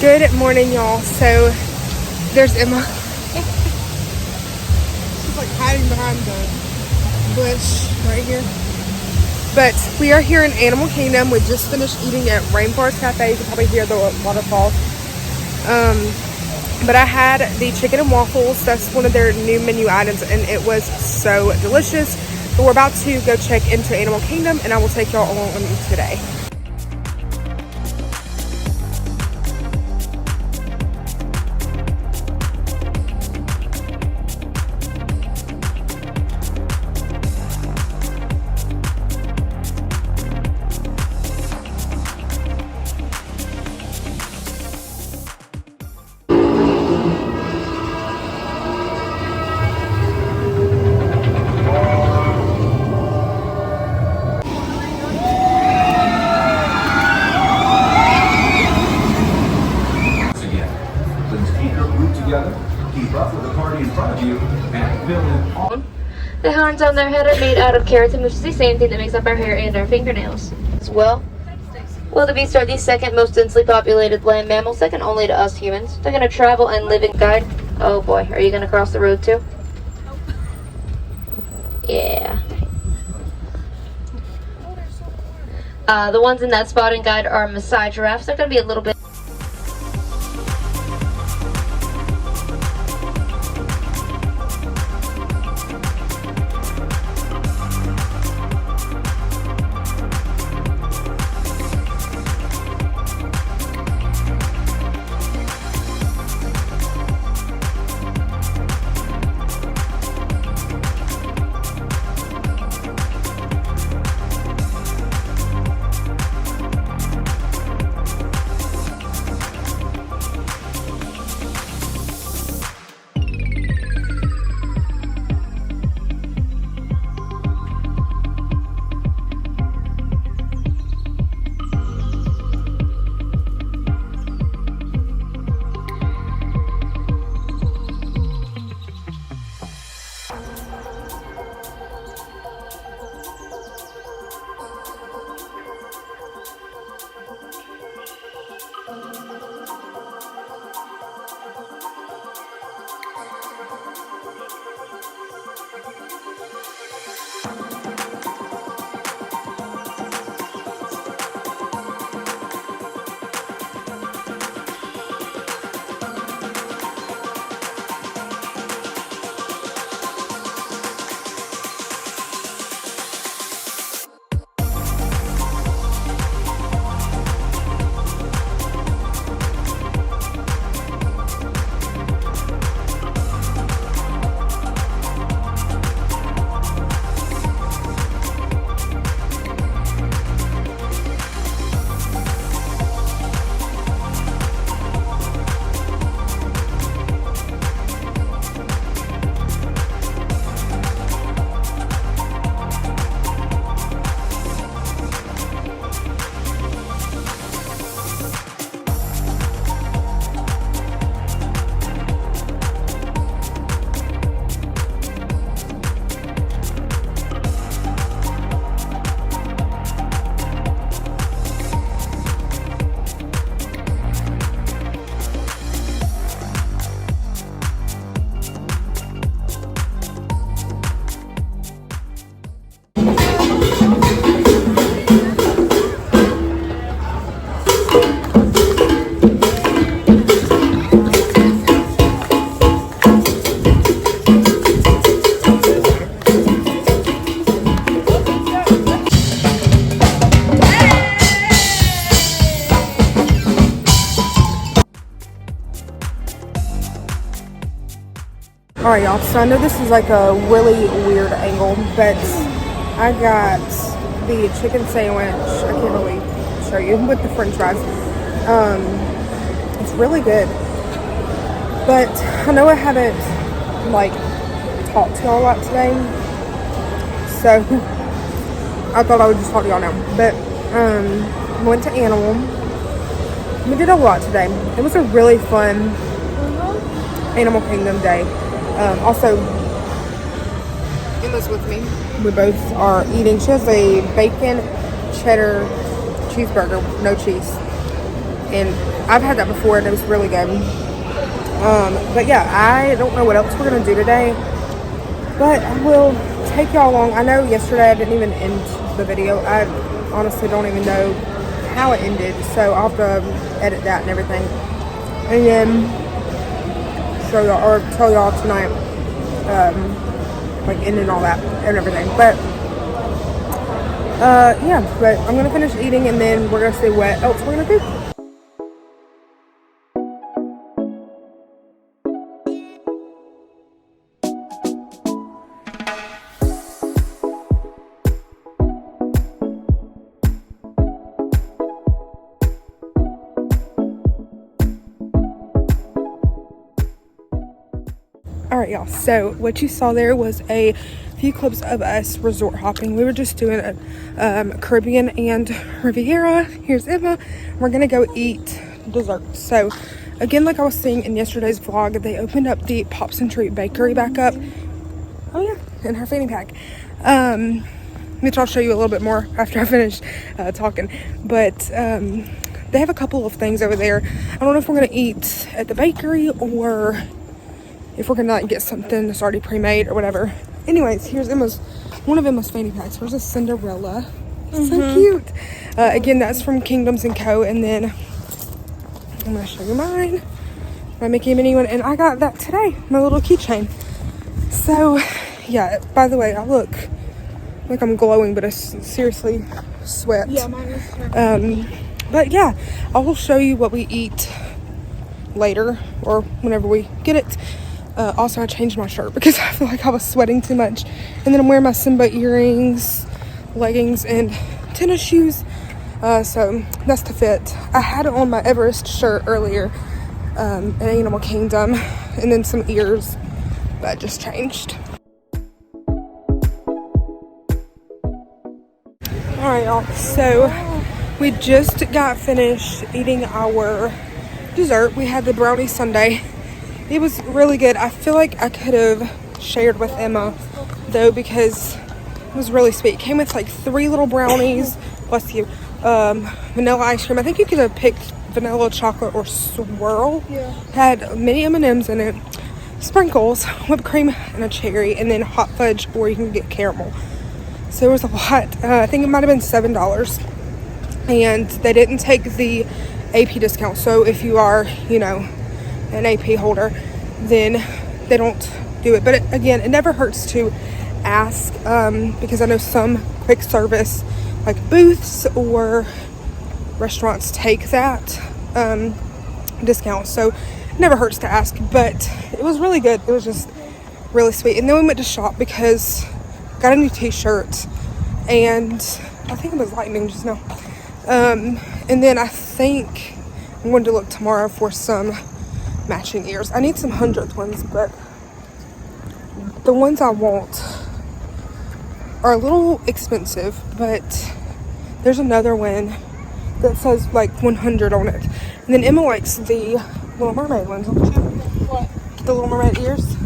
Good morning, y'all. So there's Emma. She's like hiding behind the bush right here. But we are here in Animal Kingdom. We just finished eating at Rainforest Cafe. You can probably hear the waterfalls. But I had the chicken and waffles. That's one of their new menu items, and it was so delicious. But we're about to go check into Animal Kingdom, and I will take y'all along with me today. Keep up with the party in front of you and fill in all. The horns on their head are made out of keratin, which is the same thing that makes up our hair and our fingernails as well. Wildebeests are the second most densely populated land mammal, second only to us humans. They're going to travel and live in guide. Oh boy, are you going to cross the road too? Yeah. The ones in that spotting guide are Maasai giraffes. They're going to be a little bit. Alright, y'all, so I know this is like a really weird angle, but I got the chicken sandwich. I can't really show you with the french fries. It's really good, but I know I haven't like talked to y'all a lot today, so I thought I would just talk to y'all now. But went to Animal. We did a lot today. It was a really fun Animal Kingdom day. Also, Emma's with me. We both are eating. She has a bacon cheddar cheeseburger, no cheese. and I've had that before and it was really good. But yeah, I don't know what else we're gonna do today, but I will take y'all along. I know yesterday I didn't even end the video. I honestly don't even know how it ended, so I'll have to edit that and everything, and then show y'all or tell y'all tonight, like ending all that and everything. But yeah, but I'm gonna finish eating and then we're gonna see what else we're gonna do. Alright y'all, so what you saw there was a few clips of us resort hopping. We were just doing a Caribbean and Riviera. Here's Emma. We're gonna go eat dessert. So again, like I was saying in yesterday's vlog, they opened up the Pops and Treat Bakery back up. Oh yeah, in her fanny pack. Which I'll show you a little bit more after I finish talking. But they have a couple of things over there. I don't know if we're gonna eat at the bakery or if we're gonna like get something that's already pre-made or whatever. Anyways, here's one of Emma's fanny packs. Where's a Cinderella? So cute. Again, that's from Kingdoms & Co. And then I'm gonna show you mine, my Mickey and Minnie one, and I got that today, my little keychain. So yeah, by the way, I look like I'm glowing, but I seriously sweat. Yeah, mine is sweat. But yeah, I will show you what we eat later or whenever we get it. Also, I changed my shirt because I feel like I was sweating too much. And then I'm wearing my Simba earrings, leggings, and tennis shoes. So that's to fit. I had it on my Everest shirt earlier in Animal Kingdom, and then some ears, but I just changed. Alright y'all, so we just got finished eating our dessert. We had the brownie sundae. It was really good. I feel like I could have shared with Emma though, because it was really sweet. It came with like 3 little brownies, bless you, vanilla ice cream. I think you could have picked vanilla, chocolate, or swirl. Yeah. Had mini M&Ms in it, sprinkles, whipped cream, and a cherry, and then hot fudge, or you can get caramel. So there was a lot. I think it might have been $7, and they didn't take the AP discount. So if you are, you know, an AP holder, then they don't do it. But again, it never hurts to ask, because I know some quick service like booths or restaurants take that discount, so it never hurts to ask. But it was really good. It was just really sweet. And then we went to shop because I got a new t-shirt, and I think it was lightning just now, and then I think I'm going to look tomorrow for some matching ears. I need some 100th ones, but the ones I want are a little expensive. But there's another one that says like 100 on it, and then Emma likes the Little Mermaid ones. What? The Little Mermaid ears.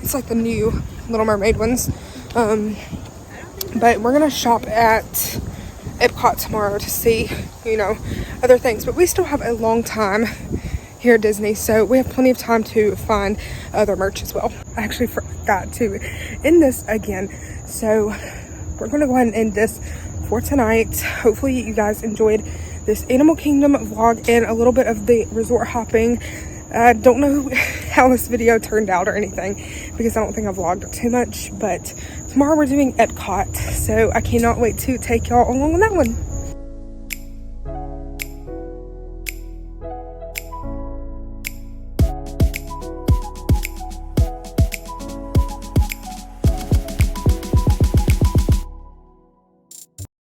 It's like the new Little Mermaid ones. But we're gonna shop at Epcot tomorrow to see, you know, other things. But we still have a long time here at Disney, so we have plenty of time to find other merch as well. I actually forgot to end this again, so we're gonna go ahead and end this for tonight. Hopefully you guys enjoyed this Animal Kingdom vlog and a little bit of the resort hopping. I don't know how this video turned out or anything, because I don't think I vlogged too much, but tomorrow we're doing Epcot, so I cannot wait to take y'all along on that one.